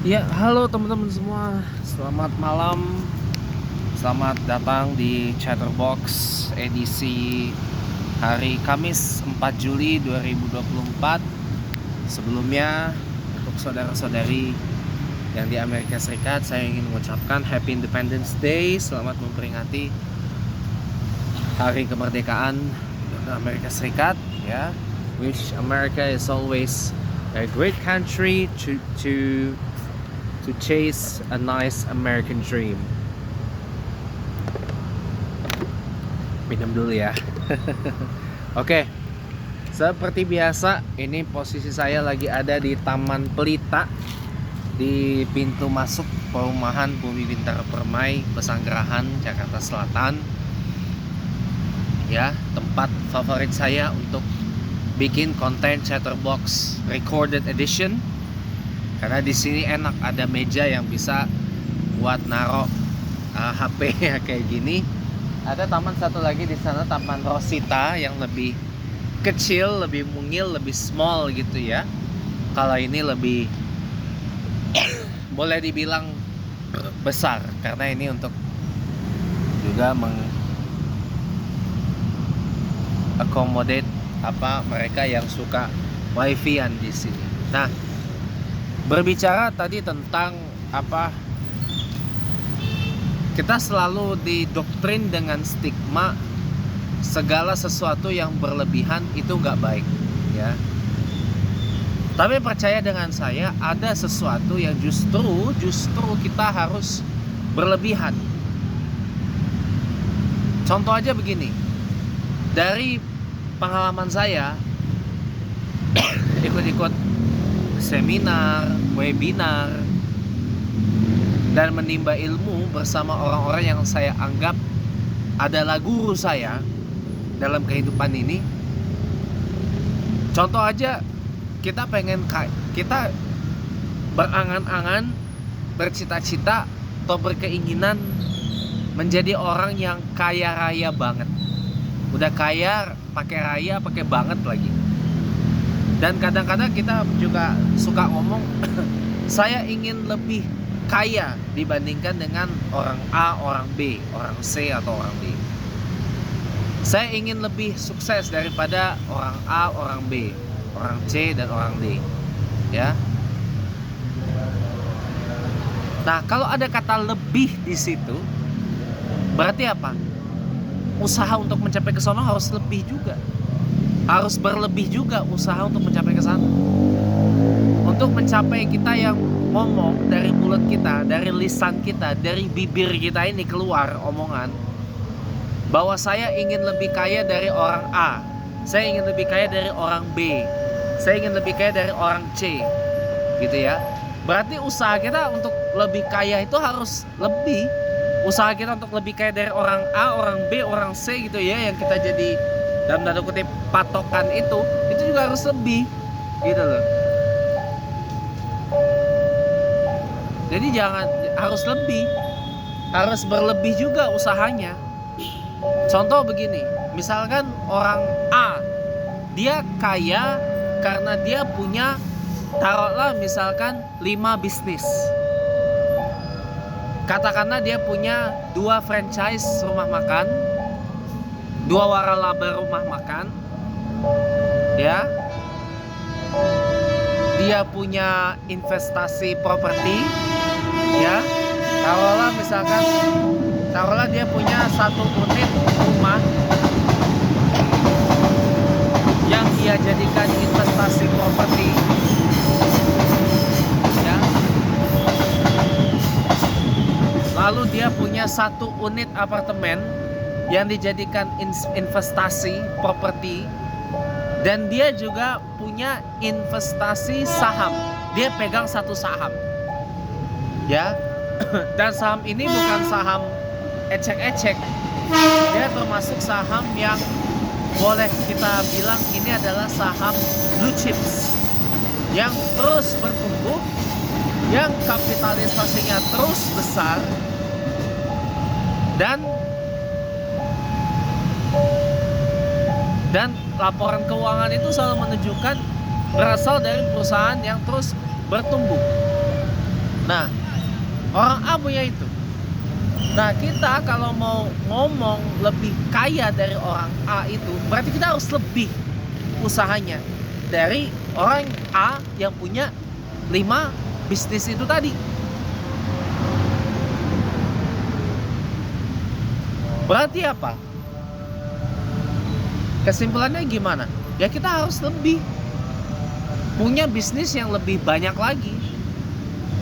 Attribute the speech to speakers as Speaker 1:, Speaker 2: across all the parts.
Speaker 1: Ya, halo teman-teman semua. Selamat malam. Selamat datang di Chatterbox edisi hari Kamis 4 Juli 2024. Sebelumnya, untuk saudara-saudari yang di Amerika Serikat, saya ingin mengucapkan Happy Independence Day. Selamat memperingati hari kemerdekaan Amerika Serikat, ya. Which America is always a great country to chase a nice American dream. Minum dulu ya. Oke, seperti biasa, ini posisi saya lagi ada di Taman Pelita, di pintu masuk perumahan Bumi Bintara Permai, Pesanggerahan, Jakarta Selatan. Ya, tempat favorit saya untuk bikin konten Chatterbox Recorded Edition. Karena di sini enak, ada meja yang bisa buat naro HP ya kayak gini. Ada taman satu lagi di sana, Taman Rosita, yang lebih kecil, lebih mungil, lebih small gitu ya. Kalau ini lebih boleh dibilang besar, karena ini untuk juga mengakomodate mereka yang suka wifi-an di sini. Nah, berbicara tadi tentang kita selalu didoktrin dengan stigma segala sesuatu yang berlebihan itu nggak baik, ya. Tapi percaya dengan saya, ada sesuatu yang justru kita harus berlebihan. Contoh aja begini, dari pengalaman saya ikut-ikut seminar, webinar, dan menimba ilmu bersama orang-orang yang saya anggap adalah guru saya dalam kehidupan ini. Contoh aja, kita berangan-angan, bercita-cita atau berkeinginan menjadi orang yang kaya raya banget. Udah kaya, pakai raya, pakai banget lagi. Dan kadang-kadang kita juga suka ngomong saya ingin lebih kaya dibandingkan dengan orang A, orang B, orang C atau orang D. Saya ingin lebih sukses daripada orang A, orang B, orang C dan orang D. Ya. Nah, kalau ada kata lebih di situ, berarti apa? Usaha untuk mencapai ke sana harus lebih juga. Harus berlebih juga usaha untuk mencapai ke sana. Untuk mencapai kita yang ngomong dari mulut kita, dari lisan kita, dari bibir kita ini keluar omongan bahwa saya ingin lebih kaya dari orang A, saya ingin lebih kaya dari orang B, saya ingin lebih kaya dari orang C, gitu ya. Berarti usaha kita untuk lebih kaya itu harus lebih. Usaha kita untuk lebih kaya dari orang A, orang B, orang C gitu ya, yang kita jadi dalam tanda kutip patokan itu juga harus lebih, gitu loh. Jadi harus lebih, harus berlebih juga usahanya. Contoh begini, misalkan orang A, dia kaya karena dia punya, taruhlah misalkan 5 bisnis. Katakanlah dia punya 2 franchise rumah makan, 2 waralaba rumah makan, ya. Dia punya investasi properti, ya. Taruhlah dia punya 1 unit rumah yang dia jadikan investasi properti, ya. Lalu dia punya 1 unit apartemen yang dijadikan investasi properti, dan dia juga punya investasi saham. Dia pegang 1 saham, ya. Dan saham ini bukan saham ecek-ecek. Dia termasuk saham yang boleh kita bilang ini adalah saham blue chips yang terus bertumbuh, yang kapitalisasinya terus besar, dan laporan keuangan itu selalu menunjukkan berasal dari perusahaan yang terus bertumbuh. Nah, orang A punya itu. Nah, kita kalau mau ngomong lebih kaya dari orang A itu, berarti kita harus lebih usahanya dari orang A yang punya 5 bisnis itu tadi. Berarti apa? Kesimpulannya gimana? Ya kita harus lebih punya bisnis yang lebih banyak lagi,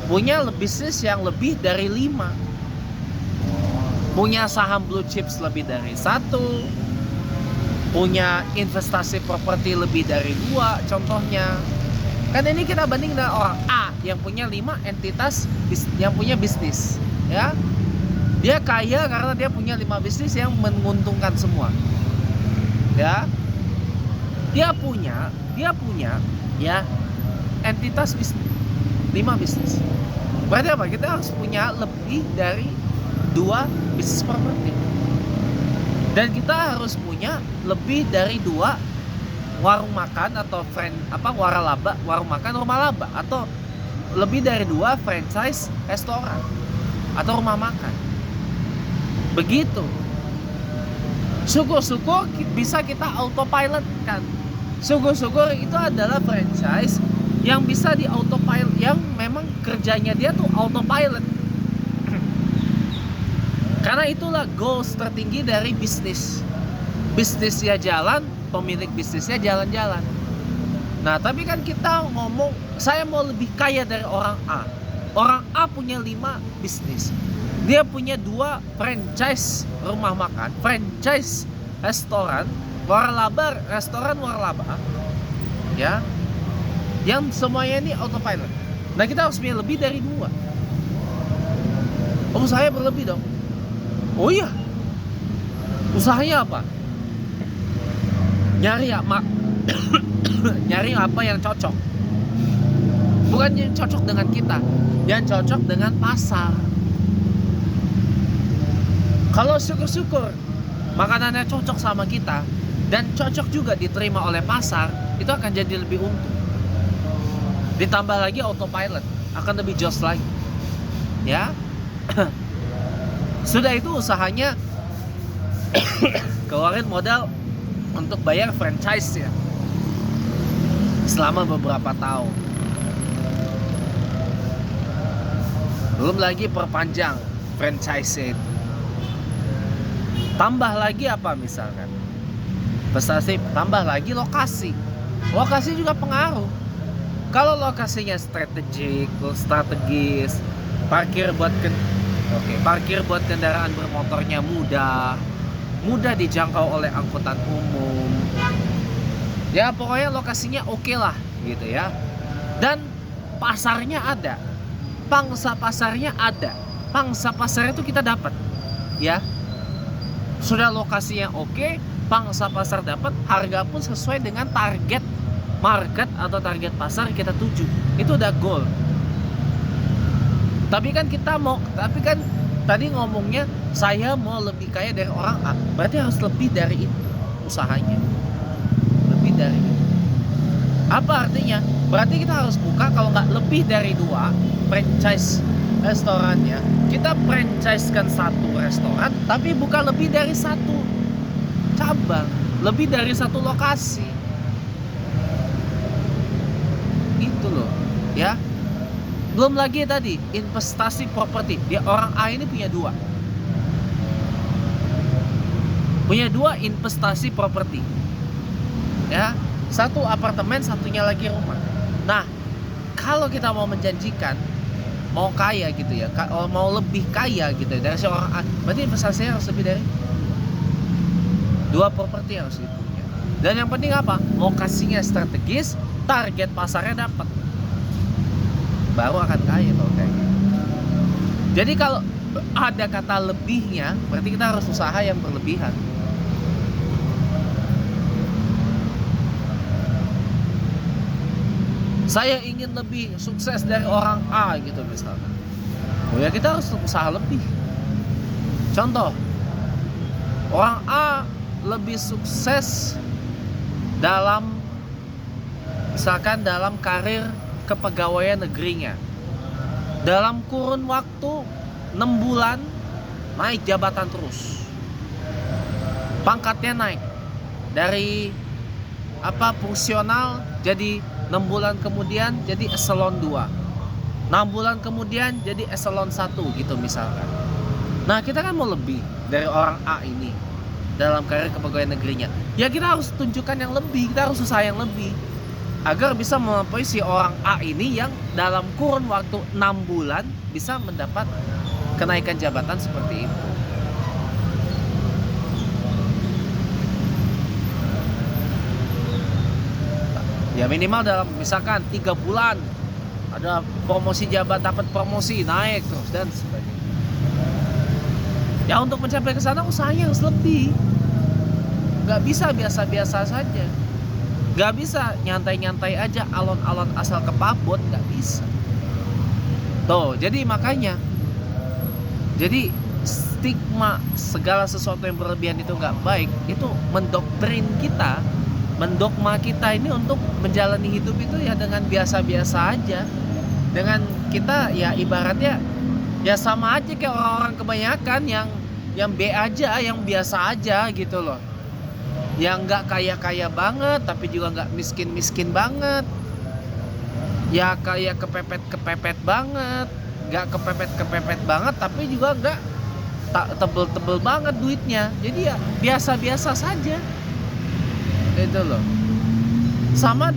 Speaker 1: punya bisnis yang lebih dari 5, punya saham blue chips lebih dari 1, punya investasi properti lebih dari 2 contohnya. Kan ini kita banding dengan orang A yang punya 5 entitas yang punya bisnis, ya. Dia kaya karena dia punya 5 bisnis yang menguntungkan semua, ya. Dia punya ya entitas bisnis 5 bisnis. Berarti apa? Kita harus punya lebih dari 2 bisnis properti. Dan kita harus punya lebih dari 2 warung makan atau warung makan rumah laba, atau lebih dari 2 franchise restoran atau rumah makan. Begitu. Syukur-syukur bisa kita autopilot kan. Syukur-syukur itu adalah franchise yang bisa di autopilot, yang memang kerjanya dia tuh autopilot. Karena itulah goals tertinggi dari bisnis. Bisnisnya jalan, pemilik bisnisnya jalan-jalan. Nah, tapi kan kita ngomong, saya mau lebih kaya dari orang A. Orang A punya 5 bisnis. Dia punya 2 franchise rumah makan, franchise restoran, restoran waralaba, ya, yang semuanya ini autopilot. Nah, kita harus punya lebih dari 2. Oh, saya berlebih dong. Oh iya, usahanya apa? Nyari apa yang cocok. Bukan yang cocok dengan kita, yang cocok dengan pasar. Kalau syukur-syukur makanannya cocok sama kita dan cocok juga diterima oleh pasar, itu akan jadi lebih untung. Ditambah lagi autopilot, akan lebih jos lagi, ya. Sudah itu usahanya keluarin modal untuk bayar franchise ya selama beberapa tahun. Belum lagi perpanjang franchise itu. Tambah lagi apa misalkan? Prestasi, tambah lagi lokasi. Lokasi juga pengaruh. Kalau lokasinya strategis, parkir buat kendaraan bermotornya mudah dijangkau oleh angkutan umum. Ya pokoknya lokasinya oke lah gitu ya. Dan pasarnya ada. Pangsa pasarnya ada. Pangsa pasar itu kita dapat. Ya. Sudah lokasinya oke, pangsa pasar dapat, harga pun sesuai dengan target market atau target pasar kita tuju. Itu udah goal. Tapi kan tadi ngomongnya saya mau lebih kaya dari orang A. Berarti harus lebih dari itu usahanya. Lebih dari itu. Apa artinya? Berarti kita harus buka kalau nggak lebih dari 2 franchise restorannya. Kita franchise-kan 1 restoran, tapi buka lebih dari 1 cabang, lebih dari 1 lokasi. Itu loh, ya. Belum lagi tadi investasi properti. Dia orang A ini punya 2 investasi properti, ya. 1 apartemen, satunya lagi rumah. Nah, kalau kita mau menjanjikan mau kaya gitu ya, mau lebih kaya gitu ya, dari seorang A, berarti investasinya harus lebih dari 2 properti harus dipunya. Dan yang penting apa? Lokasinya strategis, target pasarnya dapat, baru akan kaya kalau kayak gitu. Jadi kalau ada kata lebihnya, berarti kita harus usaha yang berlebihan. Saya ingin lebih sukses dari orang A gitu misalkan. Oh ya kita harus usaha lebih. Contoh, orang A lebih sukses dalam misalkan dalam karir kepegawaian negerinya. dalam kurun waktu 6 bulan naik jabatan terus, pangkatnya naik dari fungsional jadi 6 bulan kemudian jadi eselon 2, 6 bulan kemudian jadi eselon 1 gitu misalkan. Nah kita kan mau lebih dari orang A ini dalam karir kepegawaian negerinya, ya kita harus tunjukkan yang lebih, kita harus usaha yang lebih agar bisa melampaui si orang A ini yang dalam kurun waktu 6 bulan bisa mendapat kenaikan jabatan seperti itu. Ya minimal dalam misalkan 3 bulan ada promosi jabat, dapat promosi naik terus dan sebagainya. Ya untuk mencapai ke sana usahanya harus lebih. Gak bisa biasa-biasa saja. Gak bisa nyantai-nyantai aja alon-alon asal kepabot, gak bisa. Tuh, jadi makanya, jadi stigma segala sesuatu yang berlebihan itu gak baik, itu mendoktrin kita, mendogma kita ini untuk menjalani hidup itu ya dengan biasa-biasa aja. Dengan kita ya ibaratnya ya sama aja kayak orang-orang kebanyakan yang B aja, yang biasa aja gitu loh. Yang nggak kaya-kaya banget tapi juga nggak miskin-miskin banget, ya kayak kepepet-kepepet banget, nggak kepepet-kepepet banget tapi juga nggak tebel-tebel banget duitnya, jadi ya biasa-biasa saja itu loh. Sama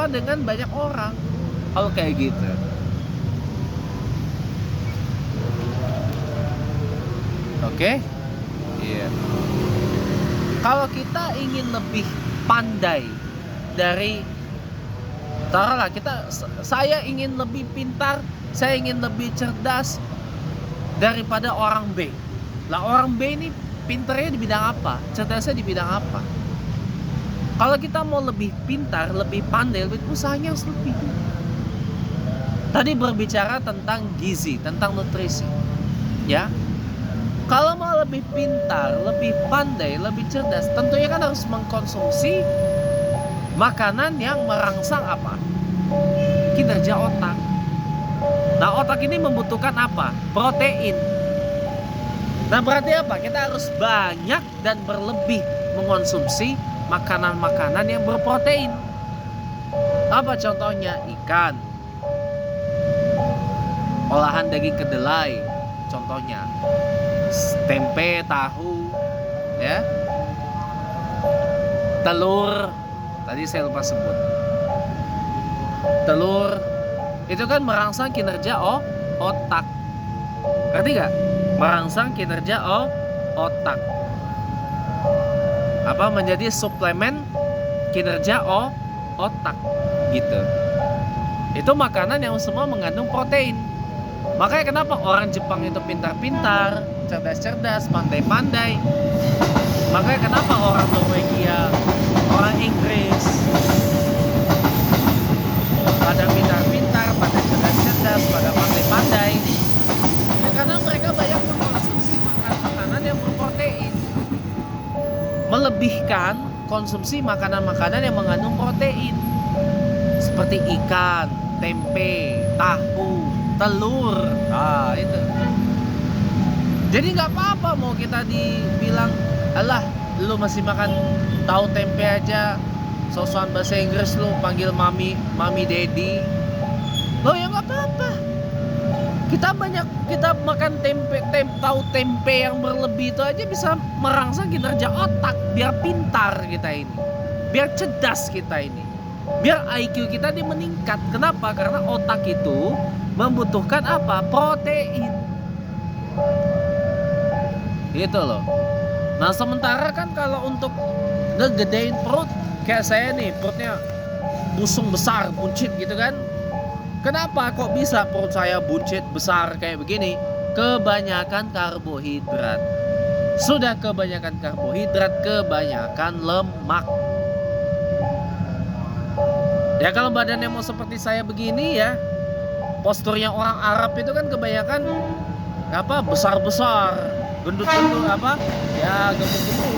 Speaker 1: dengan banyak orang kalau kayak gitu. Oke? Iya. Kalau kita ingin lebih pandai dari, taruhlah saya ingin lebih pintar, saya ingin lebih cerdas daripada orang B. Lah orang B ini pintarnya di bidang apa? Cerdasnya di bidang apa? Kalau kita mau lebih pintar, lebih pandai, lebih usahanya harus lebih. Tadi berbicara tentang gizi, tentang nutrisi. Ya. Kalau mau lebih pintar, lebih pandai, lebih cerdas, tentunya kan harus mengkonsumsi makanan yang merangsang apa? Kinerja otak. Nah, otak ini membutuhkan apa? Protein. Nah, berarti apa? Kita harus banyak dan berlebih mengkonsumsi makanan-makanan yang berprotein. Apa contohnya? Ikan, olahan daging kedelai, contohnya tempe, tahu, ya, telur. Tadi saya lupa sebut. Telur itu kan merangsang kinerja otak. Ngerti gak? Merangsang kinerja otak. Apa menjadi suplemen kinerja otak gitu. Itu makanan yang semua mengandung protein. Makanya kenapa orang Jepang itu pintar-pintar, cerdas-cerdas, pandai-pandai. Makanya kenapa orang Norwegia, orang Inggris pada pintar-pintar, pada cerdas-cerdas, pada pandai-pandai. Ya karena mereka banyak mengkonsumsi makanan yang berprotein. Melebihkan konsumsi makanan-makanan yang mengandung protein. Seperti ikan, tempe, tahu, telur. Nah itu. Jadi nggak apa-apa mau kita dibilang, alah lu masih makan tahu tempe aja, sosokan bahasa Inggris lu panggil mami daddy. Lo ya nggak apa-apa. Kita makan tahu tempe yang berlebih itu aja bisa merangsang kinerja otak, biar pintar kita ini, biar cerdas kita ini, biar IQ kita dia meningkat. Kenapa? Karena otak itu membutuhkan apa? Protein. Gitu loh. Nah sementara kan kalau untuk ngegedein perut, kayak saya nih perutnya busung besar, buncit gitu kan. Kenapa kok bisa perut saya buncit besar kayak begini? Kebanyakan karbohidrat. Sudah kebanyakan karbohidrat, kebanyakan lemak. Ya kalau badannya mau seperti saya begini ya, posturnya orang Arab itu kan kebanyakan besar-besar, gendut-gendut ya gemuk-gemuk.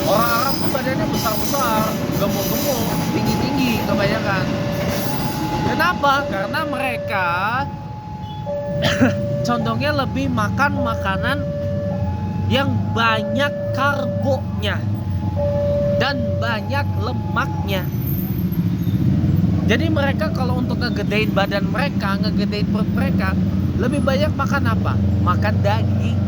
Speaker 1: Orang Arab tuh badannya besar-besar, gemuk-gemuk, tinggi kebanyakan. Kenapa? Karena mereka condongnya lebih makan makanan yang banyak karbonya dan banyak lemaknya. Jadi mereka kalau untuk ngegedein badan mereka, ngegedein perut mereka, lebih banyak makan apa? Makan daging.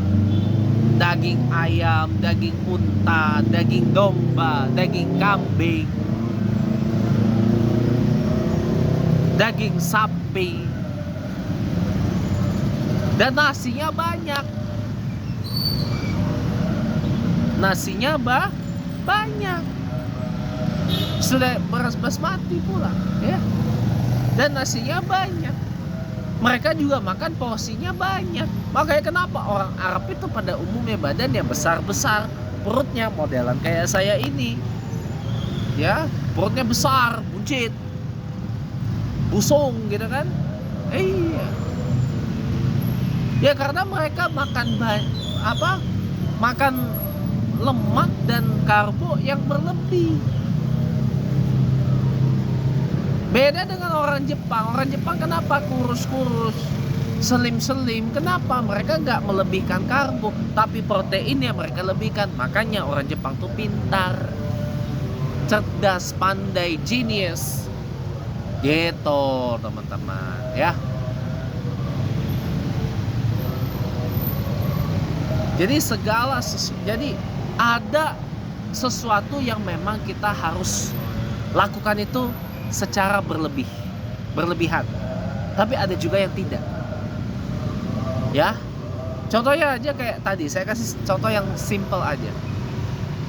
Speaker 1: Daging ayam, daging unta, daging domba, daging kambing, daging sapi. Dan nasinya banyak. Nasinya banyak. Sudah beras basmati pula, ya. Dan nasinya banyak. Mereka juga makan porsinya banyak. Makanya kenapa orang Arab itu pada umumnya badannya besar-besar, perutnya modelan kayak saya ini. Ya, perutnya besar, buncit, busung gitu kan. Iya. Ya karena mereka makan makan lemak dan karbo yang berlebih. Beda dengan orang Jepang. Orang Jepang kenapa kurus-kurus, selim-selim? Kenapa? Mereka nggak melebihkan karbo, tapi proteinnya mereka lebihkan. Makanya orang Jepang tuh pintar, cerdas, pandai, genius. Gitu teman-teman ya. Jadi jadi ada sesuatu yang memang kita harus lakukan itu secara berlebihan. Tapi ada juga yang tidak. Ya. Contohnya aja kayak tadi, saya kasih contoh yang simple aja.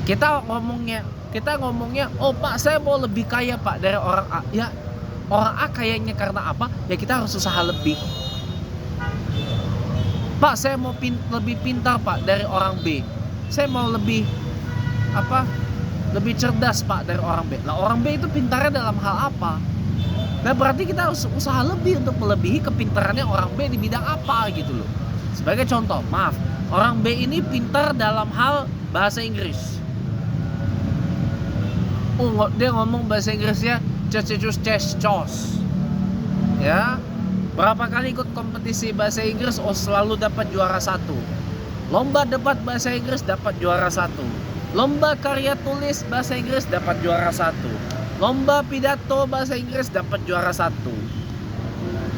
Speaker 1: Kita ngomongnya, "Oh, Pak, saya mau lebih kaya, Pak, dari orang A." Ya, orang A kayaknya karena apa? Ya kita harus usaha lebih. "Pak, saya mau lebih pintar, Pak, dari orang B." Saya mau lebih cerdas, Pak, dari orang B. Lah orang B itu pintarnya dalam hal apa? Nah berarti kita harus usaha lebih untuk melebihi kepintarannya orang B di bidang apa gitu loh. Sebagai contoh, maaf, orang B ini pintar dalam hal bahasa Inggris. Dia ngomong bahasa Inggrisnya cecus. Ya, berapa kali ikut kompetisi bahasa Inggris, selalu dapat juara 1. Lomba debat bahasa Inggris dapat juara 1. Lomba karya tulis bahasa Inggris dapat juara 1. Lomba pidato bahasa Inggris dapat juara 1.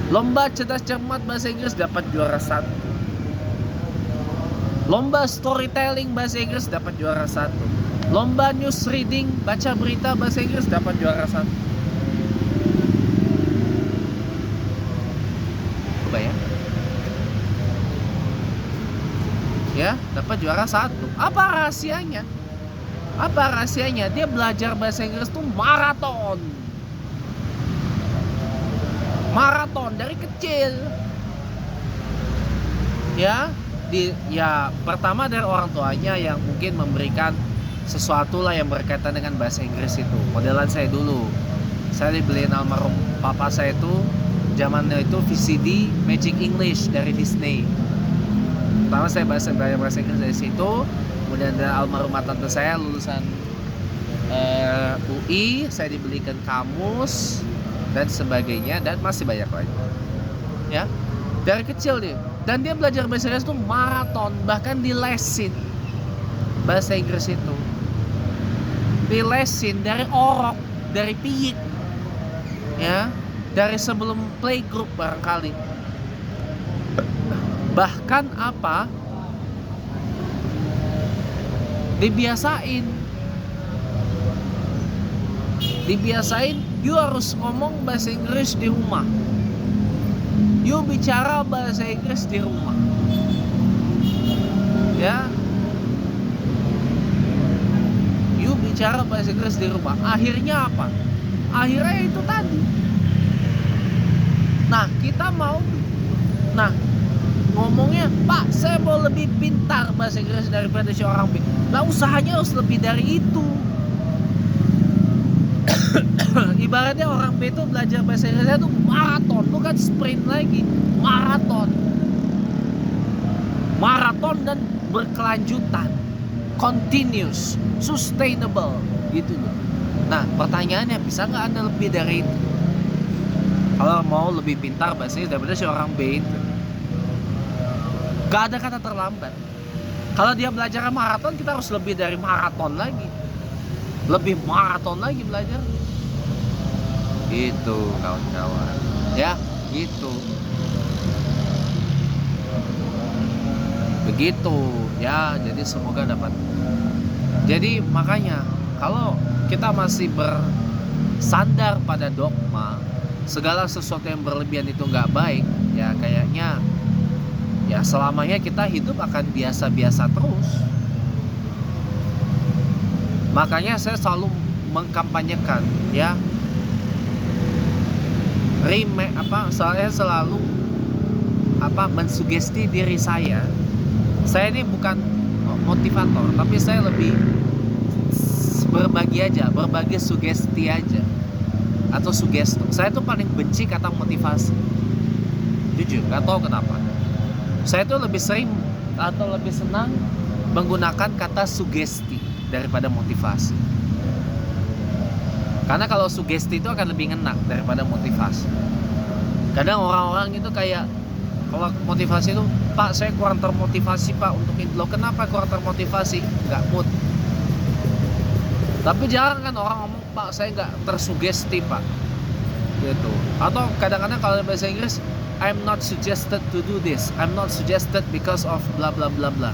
Speaker 1: Lomba cerdas cermat bahasa Inggris dapat juara 1. Lomba storytelling bahasa Inggris dapat juara 1. Lomba news reading, baca berita bahasa Inggris dapat juara 1. Kebayang? Ya, dapat juara 1. Apa rahasianya? Dia belajar bahasa Inggris tuh maraton dari kecil. Ya, pertama dari orang tuanya yang mungkin memberikan sesuatu lah yang berkaitan dengan bahasa Inggris itu. Modelan saya dulu, saya dibeliin almarhum papa saya itu zamannya itu VCD Magic English dari Disney. Pertama saya belajar bahasa Inggris dari situ. Kemudian dari almarhum tante saya lulusan UI, saya dibelikan kamus dan sebagainya, dan masih banyak lagi. Ya, dari kecil dia. Dan dia belajar bahasa Inggris itu maraton, bahkan dilesin bahasa Inggris itu. Dilesin dari orok, dari piyik. Ya, dari sebelum playgroup barangkali. Bahkan dibiasain, you harus ngomong bahasa Inggris di rumah, you bicara bahasa Inggris di rumah. Ya, you bicara bahasa Inggris di rumah. Akhirnya apa? Akhirnya itu tadi. Nah, kita ngomongnya, "Pak, saya mau lebih pintar bahasa Inggris daripada si orang B." Nah, usahanya harus lebih dari itu. Ibaratnya orang B itu belajar bahasa Inggris itu maraton, bukan sprint lagi, maraton dan berkelanjutan, continuous, sustainable gitu loh. Nah, pertanyaannya, bisa nggak Anda lebih dari itu? Kalau mau lebih pintar bahasanya daripada si orang B itu. Gak ada kata terlambat. Kalau dia belajar maraton, kita harus lebih dari maraton lagi. Lebih maraton lagi belajar. Gitu kawan-kawan. Ya, gitu. Begitu ya, jadi semoga dapat. Jadi makanya kalau kita masih bersandar pada dogma, segala sesuatu yang berlebihan itu nggak baik, ya kayaknya ya selamanya kita hidup akan biasa-biasa terus. Makanya saya selalu mengkampanyekan ya, saya selalu mensugesti diri saya. Saya ini bukan motivator, tapi saya lebih berbagi sugesti aja, atau sugesto. Saya tuh paling benci kata motivasi, jujur, gak tahu kenapa. Saya tuh lebih sering atau lebih senang menggunakan kata sugesti daripada motivasi. Karena kalau sugesti itu akan lebih ngena daripada motivasi. Kadang orang-orang itu kayak, kalau motivasi itu, Pak saya kurang termotivasi Pak untuk itu. Loh kenapa kurang termotivasi? Nggak mood. Tapi jarang kan orang ngomong, Pak saya nggak tersugesti Pak, gitu. Atau kadang-kadang kalau bahasa Inggris, I'm not suggested to do this, I'm not suggested because of bla bla bla bla.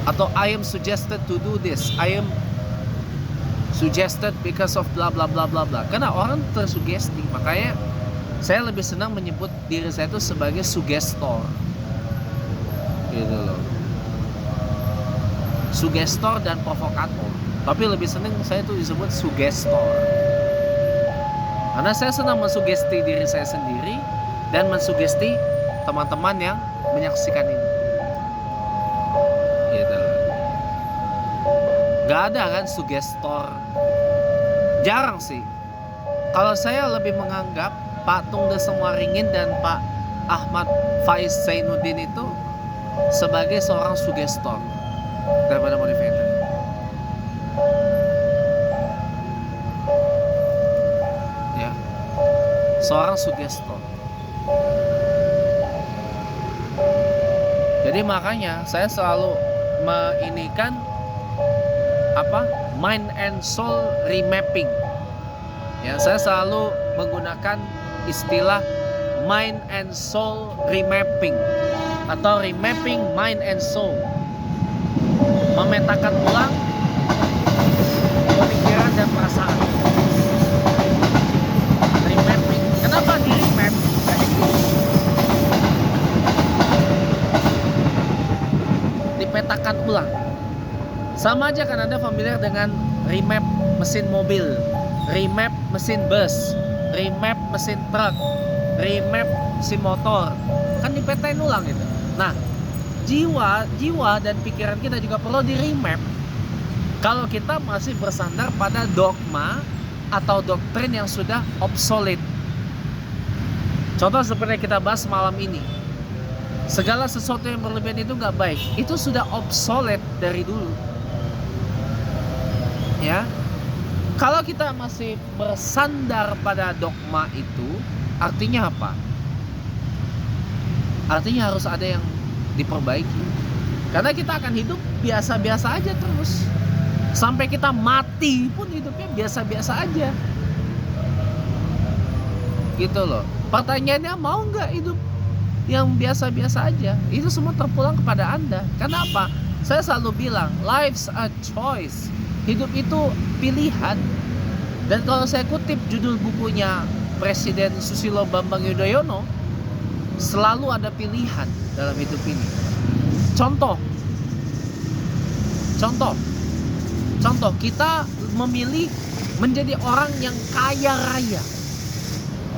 Speaker 1: Atau I am suggested to do this, I am suggested because of bla bla bla bla bla. Karena orang tersugesti, makanya saya lebih senang menyebut diri saya itu sebagai sugestor, gitu loh. Sugestor dan provokator, tapi lebih senang saya itu disebut sugestor. Karena saya senang mensugesti diri saya sendiri dan mensugesti teman-teman yang menyaksikan ini. Gitu loh. Gak ada kan sugestor. Jarang sih. Kalau saya lebih menganggap Pak Tung Desem-Waringin dan Pak Ahmad Faiz Zainuddin itu sebagai seorang sugestor daripada motivator. Ya, seorang sugestor. Jadi makanya saya selalu menginikan mind and soul remapping. Ya, saya selalu menggunakan istilah mind and soul remapping atau remapping mind and soul. Memetakan ulang pemikiran dan perasaan. Remapping. Kenapa di remap? Dipetakan ulang. Sama aja kan Anda familiar dengan remap mesin mobil, remap mesin bus, remap mesin truk, remap mesin motor. Kan dipetain ulang gitu. Nah, jiwa dan pikiran kita juga perlu di remap. Kalau kita masih bersandar pada dogma atau doktrin yang sudah obsolete. Contoh seperti yang kita bahas malam ini, segala sesuatu yang berlebihan itu nggak baik. Itu sudah obsolete dari dulu. Ya, kalau kita masih bersandar pada dogma itu, artinya apa? Artinya harus ada yang diperbaiki. Karena kita akan hidup biasa-biasa aja terus. Sampai kita mati pun hidupnya biasa-biasa aja. Gitu loh. Pertanyaannya, mau nggak hidup yang biasa-biasa aja? Itu semua terpulang kepada Anda. Karena apa? Saya selalu bilang, life's a choice. Hidup itu pilihan. Dan kalau saya kutip judul bukunya Presiden Susilo Bambang Yudhoyono, selalu ada pilihan dalam hidup ini. Contoh, kita memilih menjadi orang yang kaya raya.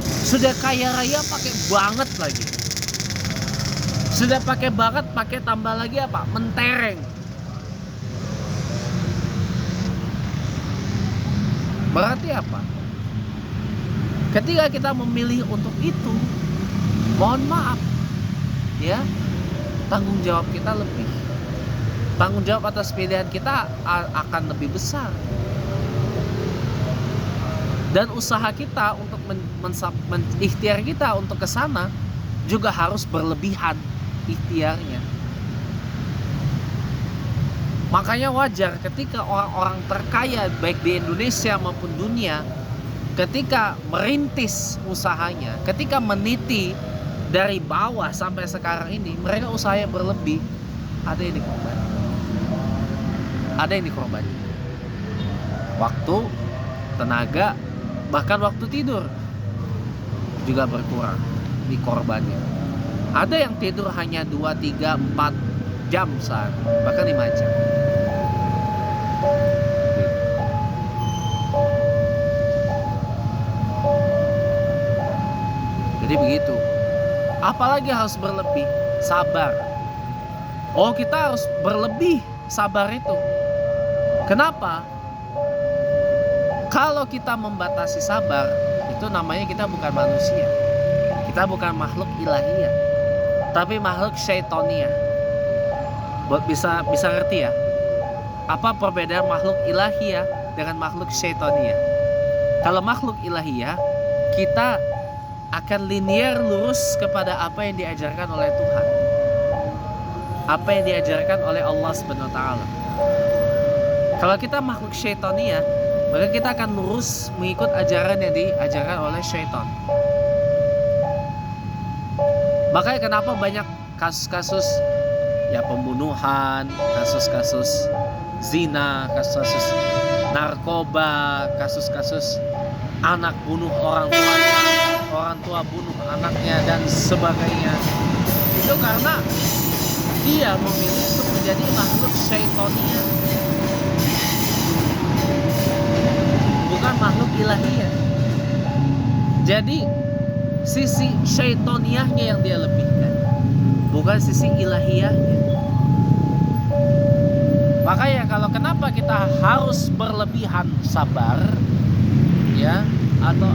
Speaker 1: Sudah kaya raya pakai banget lagi. Sudah pakai banget, pakai tambah lagi apa? Mentereng. Berarti apa? Ketika kita memilih untuk itu, mohon maaf ya, tanggung jawab kita lebih. Tanggung jawab atas pilihan kita akan lebih besar. Dan usaha kita untuk ikhtiar kita untuk ke sana juga harus berlebihan ikhtiarnya. Makanya wajar ketika orang-orang terkaya baik di Indonesia maupun dunia, ketika merintis usahanya, ketika meniti dari bawah sampai sekarang ini, mereka usahanya berlebih, ada yang dikorban. Ada yang dikorban. Waktu, tenaga, bahkan waktu tidur juga berkurang dikorbannya. Ada yang tidur hanya 2, 3, 4 jam sehari, bahkan 5 jam. Jadi begitu. Apalagi harus berlebih, sabar. Oh, kita harus berlebih sabar itu. Kenapa? Kalau kita membatasi sabar, itu namanya kita bukan manusia. Kita bukan makhluk ilahiyah, tapi makhluk syaitoniyah. Bisa ngerti ya? Apa perbedaan makhluk ilahiyah dengan makhluk syaitoniyah? Kalau makhluk ilahiyah, kita akan linear lurus kepada apa yang diajarkan oleh Tuhan, apa yang diajarkan oleh Allah Subhanahu wa taala. Kalau kita makhluk syaitoniyah, maka kita akan lurus mengikut ajaran yang diajarkan oleh syaitan. Makanya kenapa banyak kasus-kasus ya pembunuhan, kasus-kasus zina, kasus-kasus narkoba, kasus-kasus anak bunuh orang tuanya, orang tua bunuh anaknya dan sebagainya. Itu karena dia memilih untuk menjadi makhluk syaitoniyah, bukan makhluk ilahiyah. Jadi sisi syaitoniyahnya yang dia lebihkan, bukan sisi ilahiyahnya. Makanya kalau kenapa kita harus berlebihan sabar, ya, atau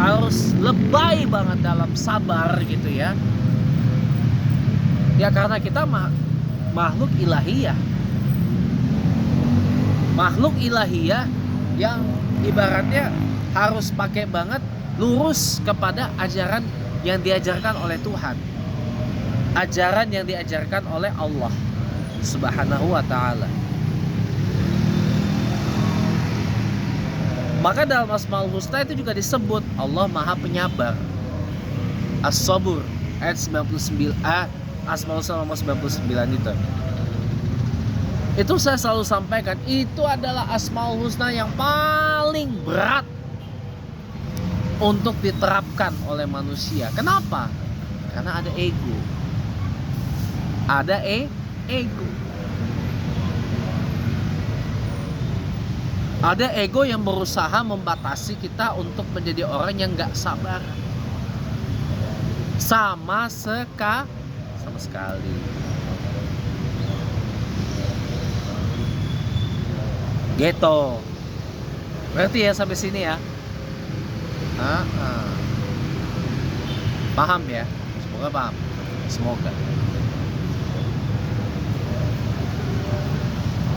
Speaker 1: harus lebay banget dalam sabar gitu ya. Ya karena kita makhluk ilahiyah. Makhluk ilahiyah yang ibaratnya harus pakai banget lurus kepada ajaran yang diajarkan oleh Tuhan. Ajaran yang diajarkan oleh Allah Subhanahu wa taala. Maka dalam Asmaul Husna itu juga disebut Allah Maha Penyabar. As-Sabur ayat 99a, Asmaul Husna nomor 99 itu. Itu saya selalu sampaikan, itu adalah Asmaul Husna yang paling berat untuk diterapkan oleh manusia. Kenapa? Karena ada ego. Ada ego. Ada ego yang berusaha membatasi kita untuk menjadi orang yang gak sabar. Sama sekali. Gitu. Berarti ya sampai sini ya. Paham ya? Semoga paham. Semoga.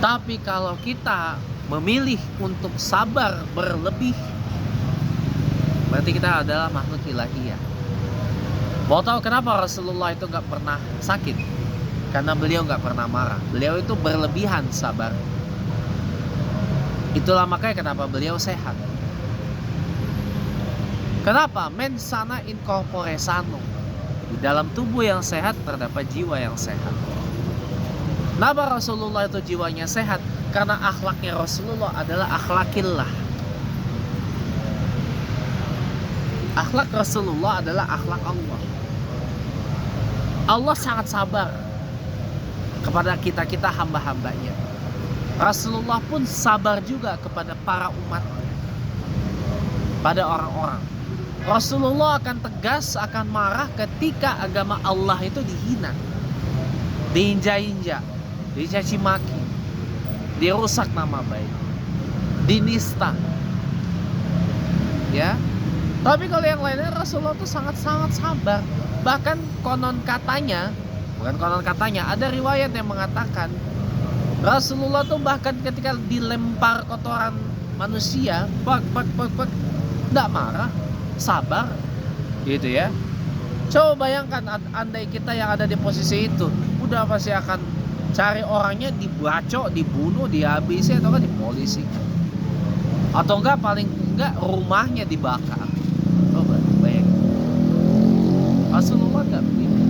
Speaker 1: Tapi kalau kita memilih untuk sabar berlebih, berarti kita adalah makhluk ilahiyah. Mau tahu kenapa Rasulullah itu gak pernah sakit? Karena beliau gak pernah marah. Beliau itu berlebihan sabar. Itulah makanya kenapa beliau sehat. Kenapa? Mens sana in corpore sano. Di dalam tubuh yang sehat terdapat jiwa yang sehat. Kenapa Rasulullah itu jiwanya sehat? Karena akhlaknya Rasulullah adalah akhlakillah. Akhlak Rasulullah adalah akhlak Allah. Allah sangat sabar kepada kita hamba-hambanya. Rasulullah pun sabar juga kepada para umatnya, pada orang-orang. Rasulullah akan tegas, akan marah ketika agama Allah itu dihina, diinjak-injak, dicaci maki, dirusak nama baik, dinista. Ya. Tapi kalau yang lainnya Rasulullah itu sangat-sangat sabar. Bahkan konon katanya, ada riwayat yang mengatakan Rasulullah tuh bahkan ketika dilempar kotoran manusia, Nggak marah, sabar, gitu ya. Coba bayangkan andai kita yang ada di posisi itu, udah pasti akan cari orangnya, dibacok, dibunuh, dihabisi, atau kan dipolisi, atau enggak paling enggak rumahnya dibakar. Coba bayangin. Rasulullah enggak begitu.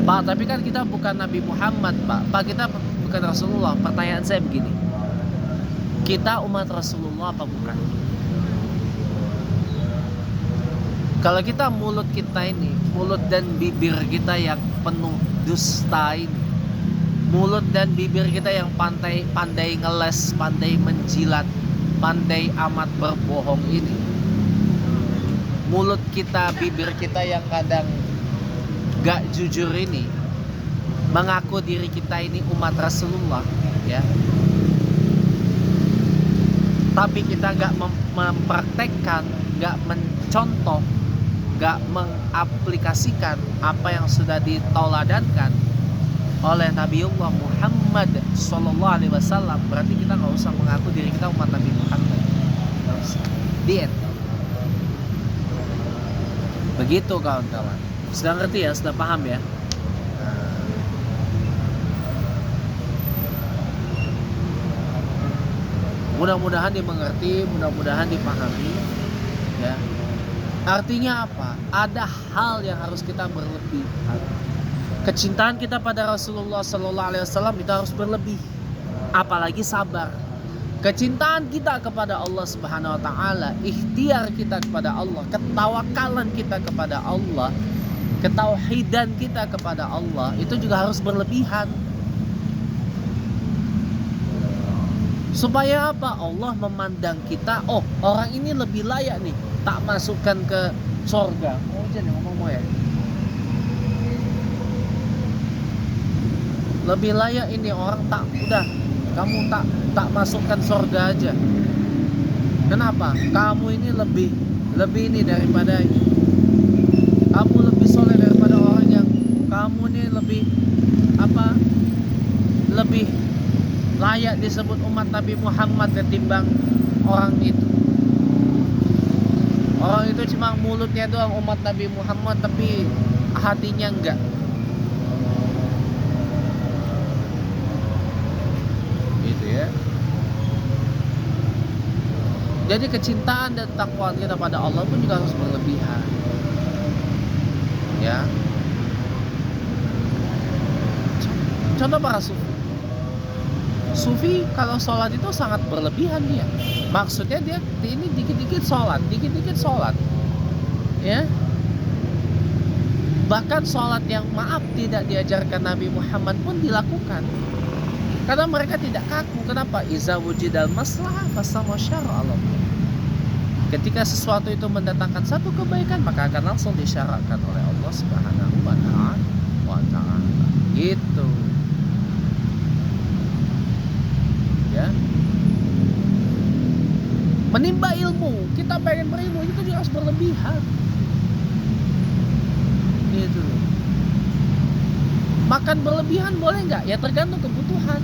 Speaker 1: Pak, tapi kan kita bukan Nabi Muhammad, Pak. Pak, kita bukan Rasulullah. Pertanyaan saya begini. Kita umat Rasulullah apa bukan? Kalau kita mulut kita ini, mulut dan bibir kita yang penuh dusta ini, mulut dan bibir kita yang pandai ngeles, pandai menjilat, pandai amat berbohong ini, mulut kita, bibir kita yang kadang gak jujur ini, mengaku diri kita ini umat Rasulullah, ya, tapi kita gak mempraktekkan, gak mencontoh, gak mengaplikasikan apa yang sudah ditauladankan oleh Nabiullah Muhammad Sallallahu Alaihi Wasallam, berarti kita nggak usah mengaku diri kita umat Nabi Muhammad. Nggak usah. Diet. Begitu kawan-kawan. Sudah ngerti ya? Sudah paham ya? Mudah-mudahan dimengerti, mudah-mudahan dipahami, ya. Artinya apa? Ada hal yang harus kita berlebihan. Kecintaan kita pada Rasulullah Sallallahu Alaihi Wasallam itu harus berlebih. Apalagi sabar. Kecintaan kita kepada Allah Subhanahu Wa Taala, ikhtiar kita kepada Allah, ketawakalan kita kepada Allah, ketauhidan kita kepada Allah, itu juga harus berlebihan. Supaya apa? Allah memandang kita, oh orang ini lebih layak nih, tak masukkan ke sorga. Oh jangan ngomong ya. Lebih layak ini orang, tak, udah kamu tak masukkan sorga aja. Kenapa? Kamu ini lebih ini daripada ini. Kamu lebih soleh daripada orang yang kamu ini lebih apa? Lebih layak disebut umat Nabi Muhammad ketimbang orang itu. Orang itu cuma mulutnya doang umat Nabi Muhammad, tapi hatinya enggak. Gitu ya. Jadi kecintaan dan takwaan kita pada Allah pun juga harus berlebihan. Ya. Contoh para sufi. Sufi kalau sholat itu sangat berlebihan dia. Maksudnya dia ini dikit-dikit sholat, ya. Bahkan sholat yang maaf tidak diajarkan Nabi Muhammad pun dilakukan. Karena mereka tidak kaku. Kenapa? Iza wujidal maslahah fasama syara Allah. Ketika sesuatu itu mendatangkan satu kebaikan, maka akan langsung disyaratkan oleh Allah Subhanahu wa Ta'ala. Gitu. Ya. Menimba ilmu, kita pengen berilmu itu juga harus berlebihan. Gitu. Makan berlebihan boleh nggak? Ya tergantung kebutuhan.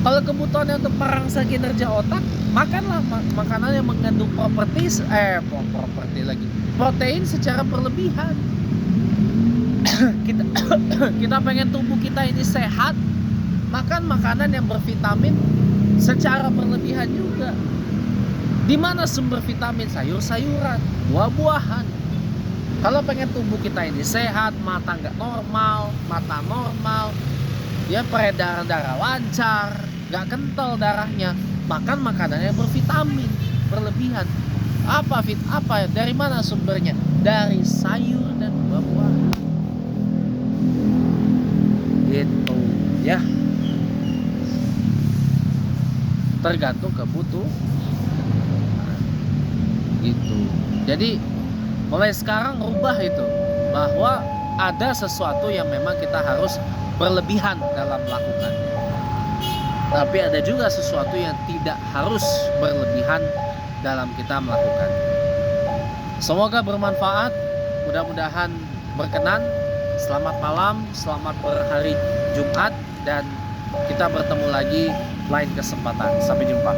Speaker 1: Kalau kebutuhannya untuk merangsang kinerja otak, makanlah makanan yang mengandung protein secara berlebihan. kita pengen tubuh kita ini sehat, makan makanan yang bervitamin secara berlebihan juga. Di mana sumber vitamin? Sayur-sayuran, buah-buahan. Kalau pengen tubuh kita ini sehat, mata nggak normal, mata normal, ya peredaran darah lancar, nggak kental darahnya, makan makanan yang bervitamin berlebihan. Apa dari mana sumbernya? Dari sayur dan buah-buahan. Gitu ya. Tergantung kebutuhan. Gitu. Jadi mulai sekarang rubah itu, bahwa ada sesuatu yang memang kita harus berlebihan dalam melakukan. Tapi ada juga sesuatu yang tidak harus berlebihan dalam kita melakukan. Semoga bermanfaat, mudah-mudahan berkenan. Selamat malam, selamat berhari Jumat, dan kita bertemu lagi lain kesempatan. Sampai jumpa.